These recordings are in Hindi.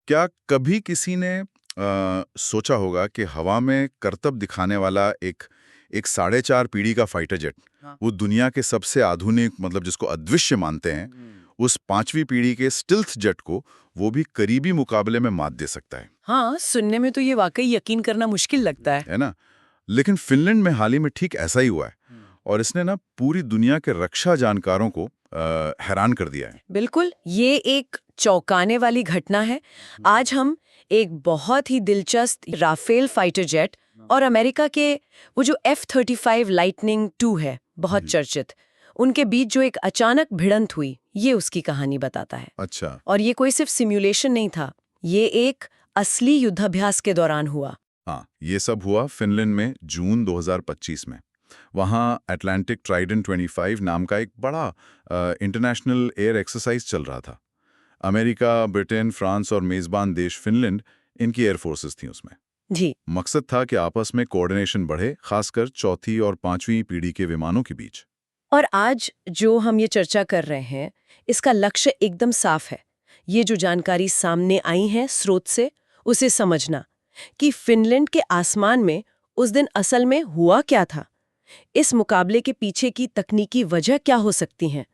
क्या कभी किसी ने सोचा होगा कि हवा में करतब दिखाने वाला एक एक 4.5 पीढ़ी का फाइटर जेट, हाँ। वो दुनिया के सबसे आधुनिक मतलब जिसको अदृश्य मानते हैं, उस 5वीं पीढ़ी के स्टिल्थ जेट को वो भी करीबी मुकाबले में मात दे सकता हाँ, सुनने में तो ये वाकई यकीन करना मुश्किल लगता है। है ना? लेकिन फिनलैंड में हाल ही में ठीक ऐसा ही हुआ है और इसने ना पूरी दुनिया के रक्षा जानकारों को हैरान कर दिया है। बिल्कुल, ये एक चौंकाने वाली घटना है। आज हम एक बहुत ही दिलचस्प राफेल फाइटर जेट और अमेरिका के वो जो F-35 लाइटनिंग 2 है, बहुत चर्चित, उनके बीच जो एक अचानक भिड़ंत हुई, ये उसकी कहानी बताता है। अच्छा। और ये कोई सिर्फ सिमुलेशन नहीं था, ये एक असली युद्धाभ्यास के दौरान हुआ। हाँ, ये सब हुआ फिनलैंड में जून 2025 में। वहाँ अटलांटिक ट्राइडेंट 25 नाम का एक बड़ा इंटरनेशनल एयर एक्सरसाइज चल रहा था। अमेरिका, ब्रिटेन, फ्रांस और मेजबान देश फिनलैंड, इनकी एयर फोर्सेस थी उसमें। जी। मकसद था कि आपस में कोऑर्डिनेशन बढ़े, खासकर चौथी और 5वीं पीढ़ी के विमानों के बीच। और आज जो हम ये चर्चा कर रहे हैं, इसका लक्ष्य एकदम साफ है। ये जो जानकारी सामने आई है स्रोत से, उसे समझना कि फिनलैंड के आसमान में उस दिन असल में हुआ क्या था, इस मुकाबले के पीछे की तकनीकी वजह क्या हो सकती हैं,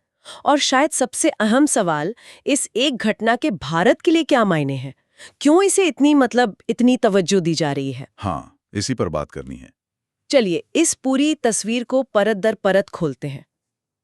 और शायद सबसे अहम सवाल, इस एक घटना के भारत के लिए क्या मायने हैं, क्यों इसे इतनी तवज्जो दी जा रही है। हाँ, इसी पर बात करनी है। चलिए इस पूरी तस्वीर को परत दर परत खोलते हैं।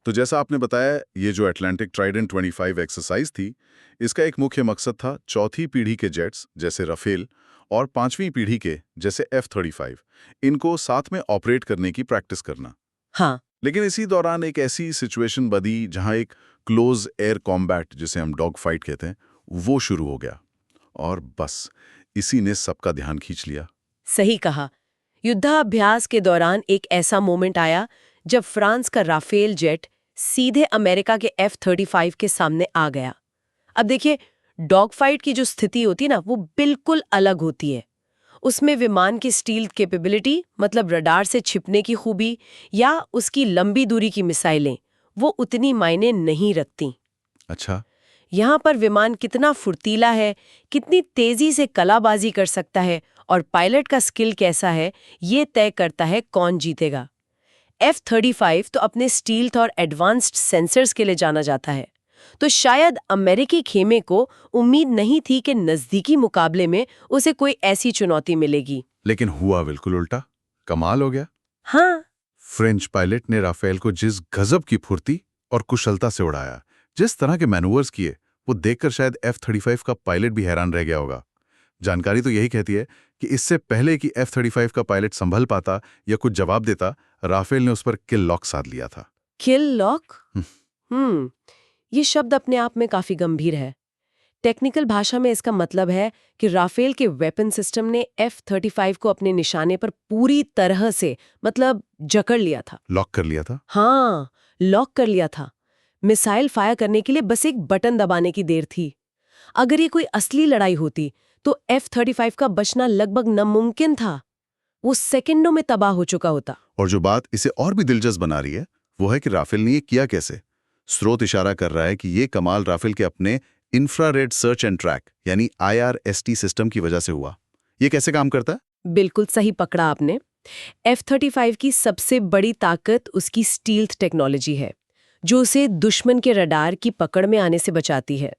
तो जैसा आपने बताया, ये जो अटलांटिक ट्राइडेंट 25 एक्सरसाइज थी, इसका एक मुख्य मकसद था चौथी पीढ़ी के जेट्स जैसे राफेल और 5वीं पीढ़ी के जैसे F-35, इनको साथ में ऑपरेट करने की प्रैक्टिस करना। हाँ। लेकिन इसी दौरान एक ऐसी सिचुएशन बनी जहां एक क्लोज एयर कॉम्बैट, जिसे हम डॉग फाइट कहते हैं, वो शुरू हो गया और बस इसी ने सबका ध्यान खींच लिया। सही कहा। युद्धाभ्यास के दौरान एक ऐसा मोमेंट आया जब फ्रांस का राफेल जेट सीधे अमेरिका के F-35 के सामने आ गया। अब देखिए, डॉग फाइट की जो स्थिति होती है ना, वो बिल्कुल अलग होती है। उसमें विमान की स्टील कैपेबिलिटी, मतलब रडार से छिपने की खूबी, या उसकी लंबी दूरी की मिसाइलें, वो उतनी मायने नहीं रखती। अच्छा। यहाँ पर विमान कितना फुर्तीला है, कितनी तेजी से कलाबाजी कर सकता है और पायलट का स्किल कैसा है, ये तय करता है कौन जीतेगा। F-35 तो अपने स्टील्थ और एडवांस्ड सेंसर्स के लिए जाना जाता है, तो शायद अमेरिकी खेमे को उम्मीद नहीं थी कि नजदीकी मुकाबले में उसे कोई ऐसी चुनौती मिलेगी। लेकिन हुआ बिल्कुल उल्टा। कमाल हो गया। हाँ। फ्रेंच पायलट ने राफेल को जिस गजब की फुर्ती और कुशलता से उड़ाया, जिस तरह के मैनूवर्स किए, वो देखकर शायद F-35 का पायलट भी हैरान रह गया होगा। जानकारी तो यही कहती है कि इससे पहले कि F-35 का पायलट संभल पाता या कुछ जवाब देता, राफेल ने उस पर किल लॉक साध लिया था। किल लॉक? ये शब्द अपने आप में काफी गंभीर है। टेक्निकल भाषा में इसका मतलब है कि राफेल के वेपन सिस्टम ने F-35 को अपने निशाने पर पूरी तरह से जकड़ लिया था। लॉक कर लिया था? हाँ, लॉक कर लिया था। मिसाइल फायर करने के लिए बस एक बटन दबाने की देर थी। अगर ये कोई असली लड़ाई होती तो F-35 का बचना लगभग नामुमकिन था। वो सेकंडों में तबाह हो चुका होता। और जो बात इसे और भी दिलचस्प बना रही है, वो है कि राफेल ने ये किया कैसे। स्रोत इशारा कर रहा है कि ये कमाल राफेल के अपने इंफ्रारेड सर्च एंड ट्रैक यानी IRST सिस्टम की वजह से हुआ। ये कैसे काम करता है? बिल्कुल सही पकड़ा आपने। F-35 की सबसे बड़ी ताकत उसकी स्टील्थ टेक्नोलॉजी है, जो उसे दुश्मन के रडार की पकड़ में आने से बचाती है।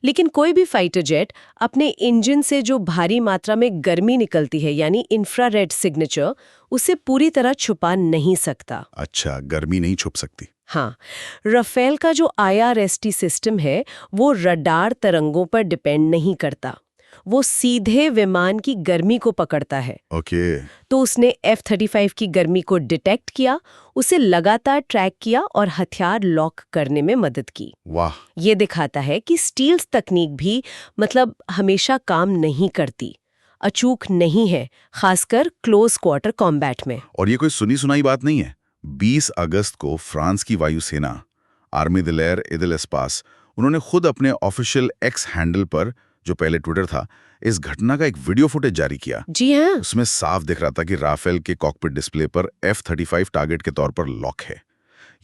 लेकिन कोई भी फाइटर जेट अपने इंजन से जो भारी मात्रा में गर्मी निकलती है, यानी इंफ्रारेड सिग्नेचर, उसे पूरी तरह छुपा नहीं सकता। अच्छा, गर्मी नहीं छुप सकती। हाँ, राफेल का जो IRST सिस्टम है, वो रडार तरंगों पर डिपेंड नहीं करता। वो सीधे विमान की गर्मी को पकड़ता है। ओके। तो उसने F-35 की गर्मी को डिटेक्ट किया, उसे लगातार ट्रैक किया और हथियार लॉक करने में मदद की। वाह। ये दिखाता है कि स्टील्थ तकनीक भी हमेशा काम नहीं करती, अचूक नहीं है, खासकर क्लोज क्वार्टर कॉम्बैट में। और ये कोई सुनी सुनाई बात नहीं है। 20 अगस्त को फ्रांस की वायुसेना, आर्मी दे l'air et de l'espace, उन्होंने खुद अपने ऑफिशियल एक्स हैंडल पर, जो पहले ट्विटर था, इस घटना का एक वीडियो फुटेज जारी किया। जी हाँ। उसमें साफ दिख रहा था कि राफेल के कॉकपिट डिस्प्ले पर F-35 टारगेट के तौर पर लॉक है।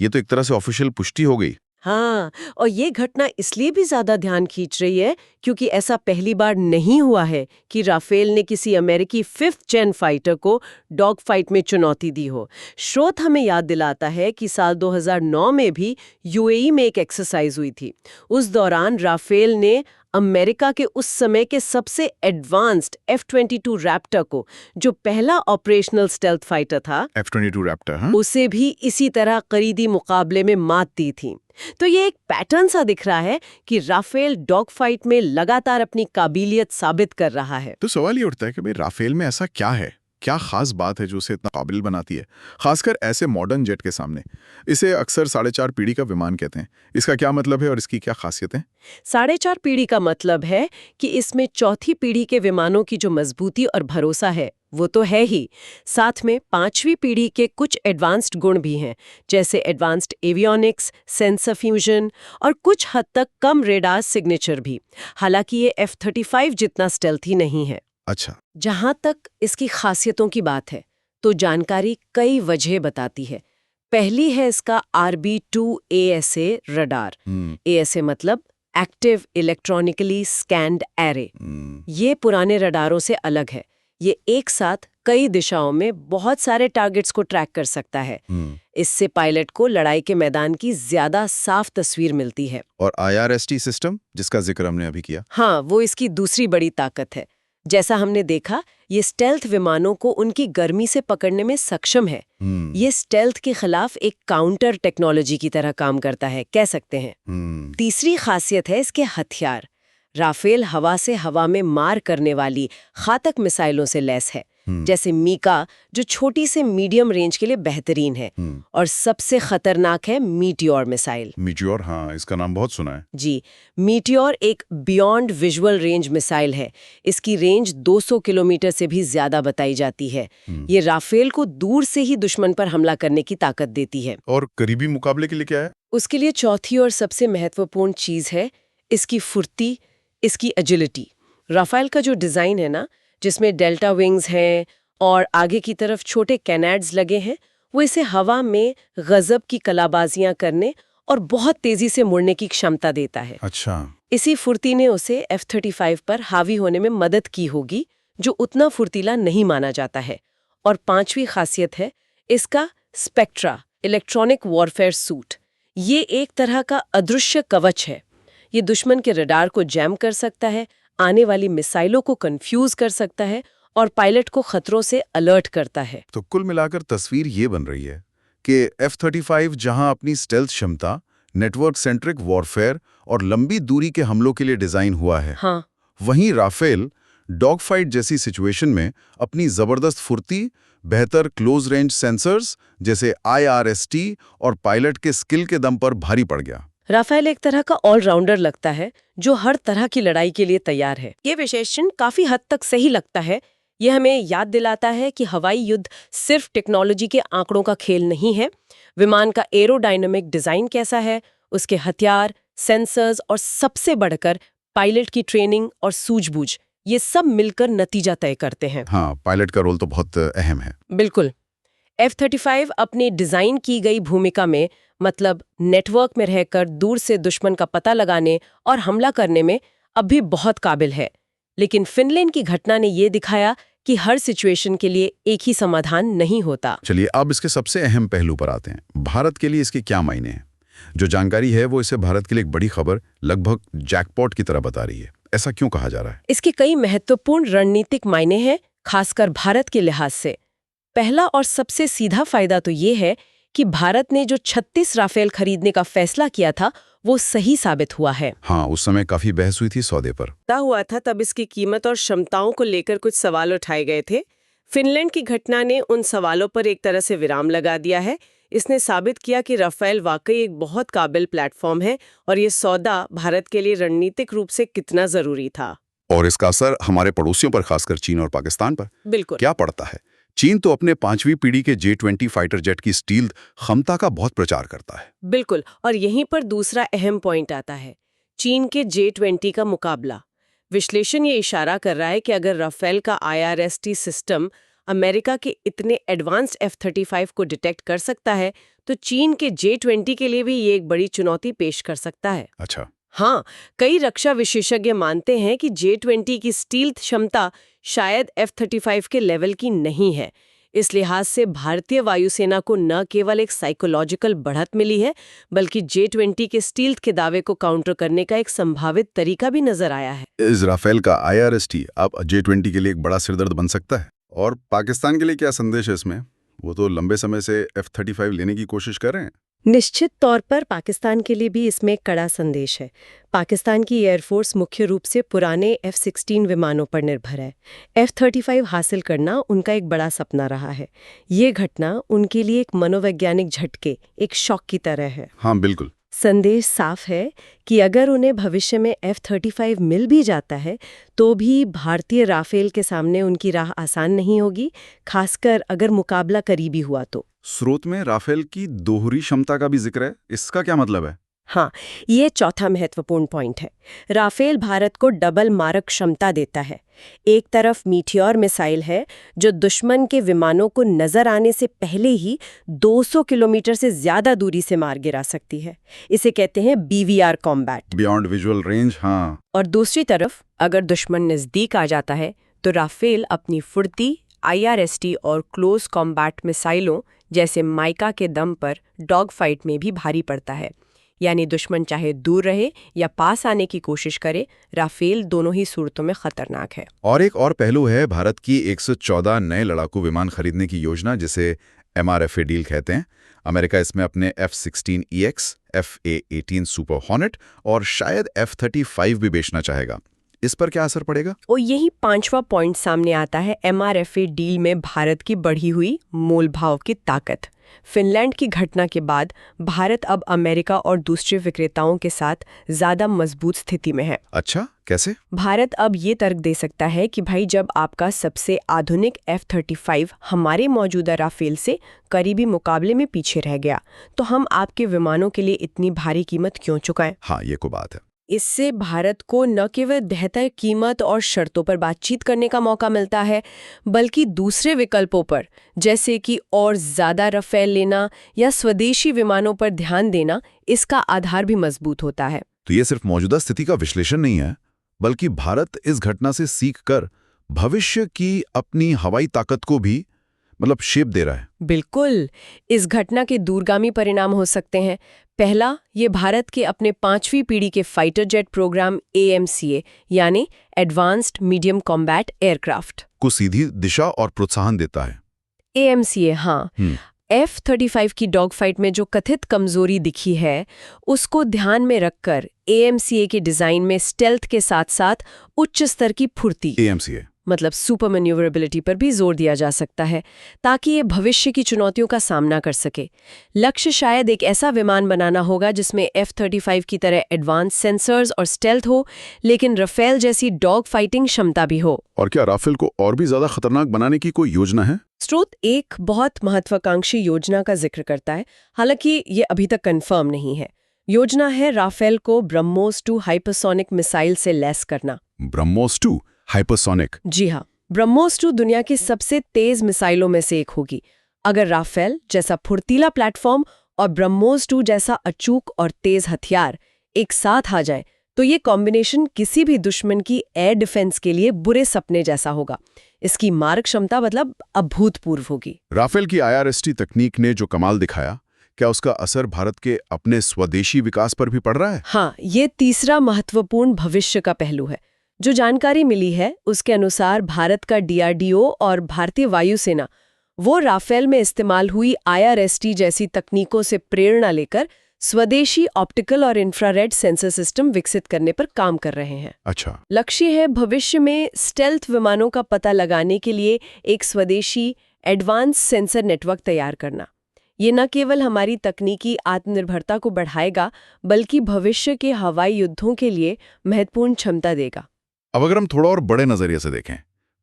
ये तो एक तरह से ऑफिशियल पुष्टि हो गई। हाँ, और ये घटना इसलिए भी ज्यादा ध्यान खींच रही है क्योंकि ऐसा पहली बार नहीं हुआ है कि राफेल ने किसी अमेरिकी 5th जेन फाइटर को डॉग फाइट में चुनौती दी हो। स्रोत हमें याद दिलाता है कि साल 2009 में भी यूएई में एक एक्सरसाइज हुई थी। उस दौरान राफेल ने अमेरिका के उस समय के सबसे एडवांस्ड F-22 रैप्टर को, जो पहला ऑपरेशनल स्टेल्थ फाइटर था, F-22 रैप्टर, हाँ? उसे भी इसी तरह करीदी मुकाबले में मात दी थी। तो ये एक पैटर्न सा दिख रहा है कि राफेल डॉग फाइट में लगातार अपनी काबिलियत साबित कर रहा है। तो सवाल ये उठता है कि भाई राफेल में ऐसा क्या है, क्या खास बात है जो उसे इतना काबिल बनाती है, खासकर ऐसे मॉडर्न जेट के सामने। इसे अक्सर 4.5 पीढ़ी का विमान कहते हैं। इसका क्या मतलब है और इसकी क्या खासियत है? 4.5 पीढ़ी का मतलब है कि इसमें चौथी पीढ़ी के विमानों की जो मजबूती और भरोसा है वो तो है ही, साथ में 5वीं पीढ़ी के कुछ एडवांस्ड गुण भी हैं, जैसे एडवांस्ड एवियोनिक्स, सेंसर फ्यूजन और कुछ हद तक कम रेडार सिग्नेचर भी। हालांकि ये F-35 जितना स्टेल्थी नहीं है। अच्छा। जहां तक इसकी खासियतों की बात है तो जानकारी कई वजह बताती है। पहली है इसका RB2 ASA रडार। ASA मतलब एक्टिव इलेक्ट्रॉनिकली स्कैन्ड एरे। ये पुराने रडारों से अलग है। ये एक साथ कई दिशाओं में बहुत सारे टारगेट्स को ट्रैक कर सकता है। इससे पायलट को लड़ाई के मैदान की ज्यादा साफ तस्वीर मिलती है। और IRST सिस्टम जिसका जिक्र हमने अभी किया, हाँ, वो इसकी दूसरी बड़ी ताकत है। जैसा हमने देखा, ये स्टेल्थ विमानों को उनकी गर्मी से पकड़ने में सक्षम है। ये स्टेल्थ के खिलाफ एक काउंटर टेक्नोलॉजी की तरह काम करता है, कह सकते हैं। तीसरी खासियत है इसके हथियार। राफेल हवा से हवा में मार करने वाली घातक मिसाइलों से लैस है, जैसे मीका, जो छोटी से मीडियम रेंज के लिए बेहतरीन है। और सबसे खतरनाक है मीटियोर मिसाइल। मीटियोर, हाँ, इसका नाम बहुत सुना है। जी, मीटियोर एक बियॉन्ड विजुअल रेंज मिसाइल है। इसकी रेंज 200 किलोमीटर से भी ज्यादा बताई जाती है। ये राफेल को दूर से ही दुश्मन पर हमला करने की ताकत देती है। और करीबी मुकाबले के लिए क्या है? उसके लिए चौथी और सबसे महत्वपूर्ण चीज है इसकी फुर्ती, इसकी एजिलिटी। राफेल का जो डिजाइन है ना, जिसमें डेल्टा विंग्स हैं और आगे की तरफ छोटे कैनाड्स लगे हैं, वो इसे हवा में गजब की कलाबाजियां करने और बहुत तेजी से मुड़ने की क्षमता देता है। अच्छा। इसी फुर्ती ने उसे F-35 पर हावी होने में मदद की होगी, जो उतना फुर्तीला नहीं माना जाता है। और 5वीं खासियत है इसका स्पेक्ट्रा इलेक्ट्रॉनिक वॉरफेयर सूट। ये एक तरह का अदृश्य कवच है। ये दुश्मन के रडार को जैम कर सकता है, आने वाली मिसाइलों को कंफ्यूज कर सकता है और पायलट को खतरों से अलर्ट करता है। तो कुल मिलाकर तस्वीर ये बन रही है कि F-35 जहां अपनी स्टेल्थ क्षमता, नेटवर्क सेंट्रिक वॉरफेयर और लंबी दूरी के हमलों के लिए डिजाइन हुआ है, हाँ, वहीं राफेल डॉग फाइट जैसी सिचुएशन में अपनी जबरदस्त फुर्ती, बेहतर क्लोज रेंज सेंसर्स जैसे IRST और पायलट के स्किल के दम पर भारी पड़ गया। राफेल एक तरह का ऑलराउंडर लगता है जो हर तरह की लड़ाई के लिए तैयार है। ये विशेषण काफी हद तक सही लगता है। ये हमें याद दिलाता है कि हवाई युद्ध सिर्फ टेक्नोलॉजी के आंकड़ों का खेल नहीं है। विमान का एरोडायनामिक डिजाइन कैसा है, उसके हथियार, सेंसर्स और सबसे बढ़कर पायलट की ट्रेनिंग और सूझबूझ, ये सब मिलकर नतीजा तय करते हैं। हाँ, पायलट का रोल तो बहुत अहम है। बिल्कुल। F-35 अपनी डिजाइन की गई भूमिका में, मतलब नेटवर्क में रहकर दूर से दुश्मन का पता लगाने और हमला करने में, अब भी बहुत काबिल है। लेकिन फिनलैंड की घटना ने ये दिखाया कि हर सिचुएशन के लिए एक ही समाधान नहीं होता। चलिए अब इसके सबसे अहम पहलू पर आते हैं। भारत के लिए इसके क्या मायने हैं? जो जानकारी है वो इसे भारत के लिए एक बड़ी खबर, लगभग जैकपॉट की तरह बता रही है। ऐसा क्यों कहा जा रहा है? इसके कई महत्वपूर्ण रणनीतिक मायने हैं, खासकर भारत के लिहाज से। पहला और सबसे सीधा फायदा तो ये है कि भारत ने जो 36 राफेल खरीदने का फैसला किया था वो सही साबित हुआ है। हाँ, उस समय काफी बहस हुई थी सौदे पर। हुआ था तब इसकी कीमत और क्षमताओं को लेकर कुछ सवाल उठाए गए थे। फिनलैंड की घटना ने उन सवालों पर एक तरह से विराम लगा दिया है। इसने साबित किया कि राफेल वाकई एक बहुत काबिल प्लेटफॉर्म है और ये सौदा भारत के लिए रणनीतिक रूप से कितना जरूरी था। और इसका असर हमारे पड़ोसियों पर, खासकर चीन और पाकिस्तान पर बिल्कुल क्या पड़ता है? चीन तो अपने 5वीं पीढ़ी के J-20 फाइटर जेट की स्टील्थ क्षमता का बहुत प्रचार करता है। बिल्कुल, और यहीं पर दूसरा अहम पॉइंट आता है, चीन के J-20 का मुकाबला। विश्लेषण ये इशारा कर रहा है कि अगर राफेल का IRST सिस्टम अमेरिका के इतने एडवांस्ड F-35 को डिटेक्ट कर सकता है तो चीन के J-20 के लिए भी ये एक बड़ी चुनौती पेश कर सकता है। अच्छा। हाँ, कई रक्षा विशेषज्ञ मानते हैं कि J-20 की स्टील्थ क्षमता शायद F-35 के लेवल की नहीं है। इस लिहाज से भारतीय वायुसेना को न केवल एक साइकोलॉजिकल बढ़त मिली है, बल्कि J-20 के स्टील्थ के दावे को काउंटर करने का एक संभावित तरीका भी नजर आया है। इस राफेल का IRST अब J-20 के लिए एक बड़ा सिरदर्द बन सकता है। और पाकिस्तान के लिए क्या संदेश है इसमें? वो तो लंबे समय से F-35 लेने की कोशिश कर रहे हैं। निश्चित तौर पर पाकिस्तान के लिए भी इसमें एक कड़ा संदेश है। पाकिस्तान की एयरफोर्स मुख्य रूप से पुराने F-16 विमानों पर निर्भर है। F-35 हासिल करना उनका एक बड़ा सपना रहा है। ये घटना उनके लिए एक मनोवैज्ञानिक झटके, एक शॉक की तरह है। हाँ, बिल्कुल। संदेश साफ है कि अगर उन्हें भविष्य में F-35 मिल भी जाता है तो भी भारतीय राफेल के सामने उनकी राह आसान नहीं होगी, खासकर अगर मुकाबला करीबी हुआ तो। स्रोत में राफेल की दोहरी क्षमता का भी जिक्र है, इसका क्या मतलब है? हाँ, ये चौथा महत्वपूर्ण पॉइंट है। राफेल भारत को डबल मारक क्षमता देता है। एक तरफ मीटियोर मिसाइल है जो दुश्मन के विमानों को नजर आने से पहले ही 200 किलोमीटर से ज्यादा दूरी से मार गिरा सकती है। इसे कहते हैं BVR combat, beyond visual range. हाँ। और दूसरी तरफ अगर दुश्मन नजदीक आ जाता है तो राफेल अपनी फुर्ती, IRST और क्लोज कॉम्बैट मिसाइलों जैसे माइका के दम पर डॉग फाइट में भी भारी पड़ता है। यानी दुश्मन चाहे दूर रहे या पास आने की कोशिश करे, राफेल दोनों ही सूरतों में खतरनाक है। और एक और पहलू है भारत की 114 नए लड़ाकू विमान खरीदने की योजना, जिसे MRFA डील कहते हैं। अमेरिका इसमें अपने F-16EX, FA-18 सुपर हॉर्नेट और शायद F-35 भी बेचना चाहेगा। इस पर क्या असर पड़ेगा? और यही पांचवा पॉइंट सामने आता है MRFA डील में भारत की बढ़ी हुई मोल भाव की ताकत। फिनलैंड की घटना के बाद भारत अब अमेरिका और दूसरे विक्रेताओं के साथ ज्यादा मजबूत स्थिति में है। अच्छा, कैसे? भारत अब ये तर्क दे सकता है कि भाई जब आपका सबसे आधुनिक F-35 हमारे मौजूदा राफेल से करीबी मुकाबले में पीछे रह गया, तो हम आपके विमानों के लिए इतनी भारी कीमत क्यों चुकाएं? हाँ, ये को बात है। इससे भारत को न केवल बेहतर कीमत और शर्तों पर बातचीत करने का मौका मिलता है, बल्कि दूसरे विकल्पों पर, जैसे कि और ज्यादा राफेल लेना या स्वदेशी विमानों पर ध्यान देना, इसका आधार भी मजबूत होता है। तो ये सिर्फ मौजूदा स्थिति का विश्लेषण नहीं है, बल्कि भारत इस घटना से सीखकर भविष्य की अपनी हवाई ताकत को भी शेप दे रहा है। बिल्कुल, इस घटना के दूरगामी परिणाम हो सकते हैं। पहला, ये भारत के अपने 5वीं पीढ़ी के फाइटर जेट प्रोग्राम AMCA यानी एडवांस्ड मीडियम कॉम्बैट एयरक्राफ्ट को सीधी दिशा और प्रोत्साहन देता है। AMCA, हाँ। F-35 की डॉग फाइट में जो कथित कमजोरी दिखी है, उसको ध्यान में रखकर AMCA के डिजाइन में स्टेल्थ के साथ साथ उच्च स्तर की फुर्ती, AMCA मतलब सुपर मैन्यूवरेबिलिटी पर भी जोर दिया जा सकता है, ताकि ये भविष्य की चुनौतियों का सामना कर सके। लक्ष्य शायद एक ऐसा विमान बनाना होगा जिसमें F-35 की तरह एडवांस सेंसर्स और स्टेल्थ हो, लेकिन राफेल जैसी डॉग फाइटिंग क्षमता भी हो। और क्या राफेल को और भी ज्यादा खतरनाक बनाने की कोई योजना है? स्रोत एक बहुत महत्वाकांक्षी योजना का जिक्र करता है, हालांकि ये अभी तक कंफर्म नहीं है। योजना है राफेल को ब्रह्मोस 2 हाइपरसोनिक मिसाइल से लैस करना। ब्रह्मोस 2 हाइपरसोनिक? जी हाँ, ब्रह्मोस 2 दुनिया की सबसे तेज मिसाइलों में से एक होगी। अगर राफेल जैसा फुर्तीला प्लेटफॉर्म और ब्रह्मोस 2 जैसा अचूक और तेज हथियार एक साथ आ जाए, तो ये कॉम्बिनेशन किसी भी दुश्मन की एयर डिफेंस के लिए बुरे सपने जैसा होगा। इसकी मारक क्षमता अभूतपूर्व होगी। राफेल की IRST तकनीक ने जो कमाल दिखाया, क्या उसका असर भारत के अपने स्वदेशी विकास पर भी पड़ रहा है? हाँ, ये तीसरा महत्वपूर्ण भविष्य का पहलू है। जो जानकारी मिली है उसके अनुसार भारत का DRDO और भारतीय वायुसेना वो राफेल में इस्तेमाल हुई IRST जैसी तकनीकों से प्रेरणा लेकर स्वदेशी ऑप्टिकल और इंफ्रारेड सेंसर सिस्टम विकसित करने पर काम कर रहे हैं। अच्छा। लक्ष्य है भविष्य में स्टेल्थ विमानों का पता लगाने के लिए एक स्वदेशी एडवांस सेंसर नेटवर्क तैयार करना। ये न केवल हमारी तकनीकी आत्मनिर्भरता को बढ़ाएगा, बल्कि भविष्य के हवाई युद्धों के लिए महत्वपूर्ण क्षमता देगा। अब अगर हम थोड़ा और बड़े नजरिए से देखें,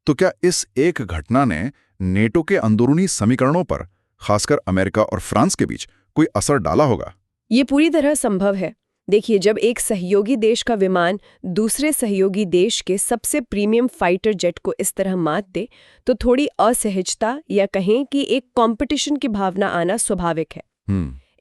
तो क्या इस एक घटना ने नेटो के अंदरूनी समीकरणों पर, खासकर अमेरिका और फ्रांस के बीच, कोई असर डाला होगा? ये पूरी तरह संभव है। देखिए, जब एक सहयोगी देश का विमान दूसरे सहयोगी देश के सबसे प्रीमियम फाइटर जेट को इस तरह मात दे, तो थोड़ी असहजता या कहें कि एक कंपटीशन की भावना आना स्वाभाविक है।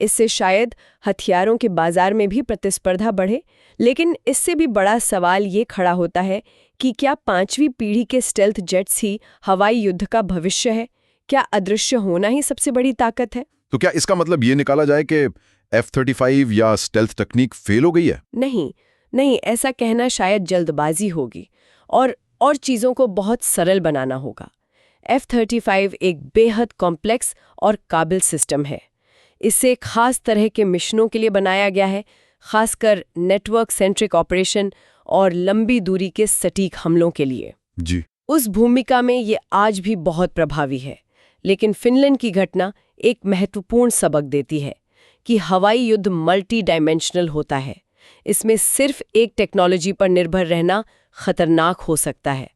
इससे शायद हथियारों के बाजार में भी प्रतिस्पर्धा बढ़े, लेकिन इससे भी बड़ा सवाल ये खड़ा होता है कि क्या 5वीं पीढ़ी के स्टेल्थ जेट्स ही हवाई युद्ध का भविष्य है? क्या अदृश्य होना ही सबसे बड़ी ताकत है? तो क्या इसका मतलब ये निकाला जाए कि F-35 या स्टेल्थ टेक्निक फेल हो गई है? नहीं, ऐसा कहना शायद जल्दबाजी होगी और चीज़ों को बहुत सरल बनाना होगा। F-35 एक बेहद कॉम्प्लेक्स और काबिल सिस्टम है। इसे एक खास तरह के मिशनों के लिए बनाया गया है, खासकर नेटवर्क सेंट्रिक ऑपरेशन और लंबी दूरी के सटीक हमलों के लिए। जी। उस भूमिका में ये आज भी बहुत प्रभावी है। लेकिन फिनलैंड की घटना एक महत्वपूर्ण सबक देती है कि हवाई युद्ध मल्टी डायमेंशनल होता है। इसमें सिर्फ एक टेक्नोलॉजी पर निर्भर रहना खतरनाक हो सकता है।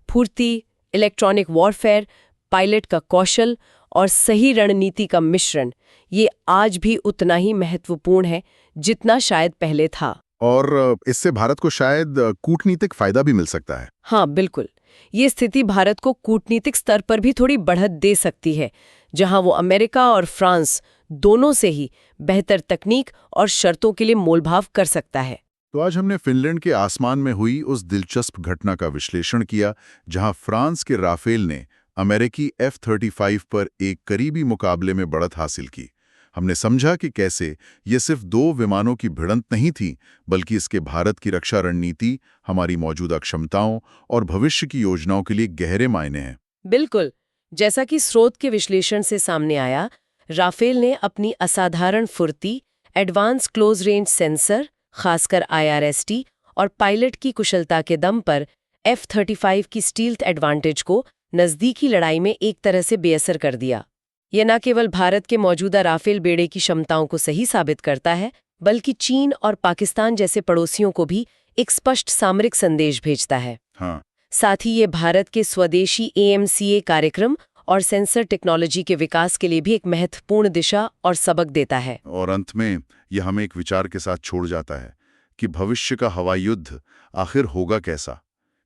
फुर्ती, इलेक्ट्रॉनिक वॉरफेयर, पायलट का कौशल और सही रणनीति का मिश्रण, ये आज भी उतना ही महत्वपूर्ण है जितना शायद पहले था। और इससे भारत को शायद कूटनीतिक फायदा भी मिल सकता है। हाँ, बिल्कुल। ये स्थिति भारत को कूटनीतिक स्तर पर भी थोड़ी बढ़त दे सकती है, जहां वो अमेरिका और फ्रांस दोनों से ही बेहतर तकनीक और शर्तों के लिए मोलभाव कर सकता है। तो आज हमने फिनलैंड के आसमान में हुई उस दिलचस्प घटना का विश्लेषण किया, जहां फ्रांस के राफेल ने अमेरिकी F-35 पर एक करीबी मुकाबले में बढ़त हासिल की। हमने समझा कि कैसे ये सिर्फ 2 विमानों की भिड़ंत नहीं थी, बल्कि इसके भारत की रक्षा रणनीति, हमारी मौजूदा क्षमताओं और भविष्य की योजनाओं के लिए गहरे मायने हैं। बिल्कुल। जैसा कि स्रोत के विश्लेषण से सामने आया, राफेल ने अपनी असाधारण फुर्ती, एडवांस क्लोज रेंज सेंसर, खासकर IRST और पायलट की कुशलता के दम पर F-35 की स्टील्थ एडवांटेज को नज़दीकी लड़ाई में एक तरह से बेअसर कर दिया। ये न केवल भारत के मौजूदा राफेल बेड़े की क्षमताओं को सही साबित करता है, बल्कि चीन और पाकिस्तान जैसे पड़ोसियों को भी एक स्पष्ट सामरिक संदेश भेजता है। हाँ। साथ ही ये भारत के स्वदेशी AMCA कार्यक्रम और सेंसर टेक्नोलॉजी के विकास के लिए भी एक महत्वपूर्ण दिशा और सबक देता है। और अंत में यह हमें एक विचार के साथ छोड़ जाता है कि भविष्य का हवाई युद्ध आखिर होगा कैसा?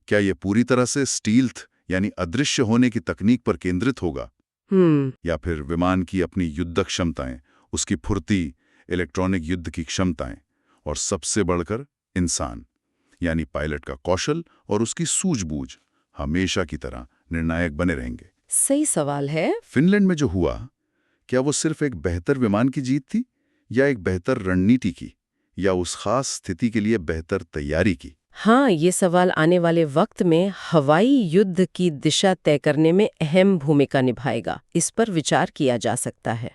क्या यह पूरी तरह से स्टील्थ यानी अदृश्य होने की तकनीक पर केंद्रित होगा, या फिर विमान की अपनी युद्ध क्षमताएं, उसकी फुर्ती, इलेक्ट्रॉनिक युद्ध की क्षमताएं और सबसे बढ़कर इंसान यानी पायलट का कौशल और उसकी सूझबूझ हमेशा की तरह निर्णायक बने रहेंगे? सही सवाल है। फिनलैंड में जो हुआ, क्या वो सिर्फ एक बेहतर विमान की जीत थी, या एक बेहतर रणनीति की, या उस खास स्थिति के लिए बेहतर तैयारी की? हाँ, ये सवाल आने वाले वक्त में हवाई युद्ध की दिशा तय करने में अहम भूमिका निभाएगा। इस पर विचार किया जा सकता है।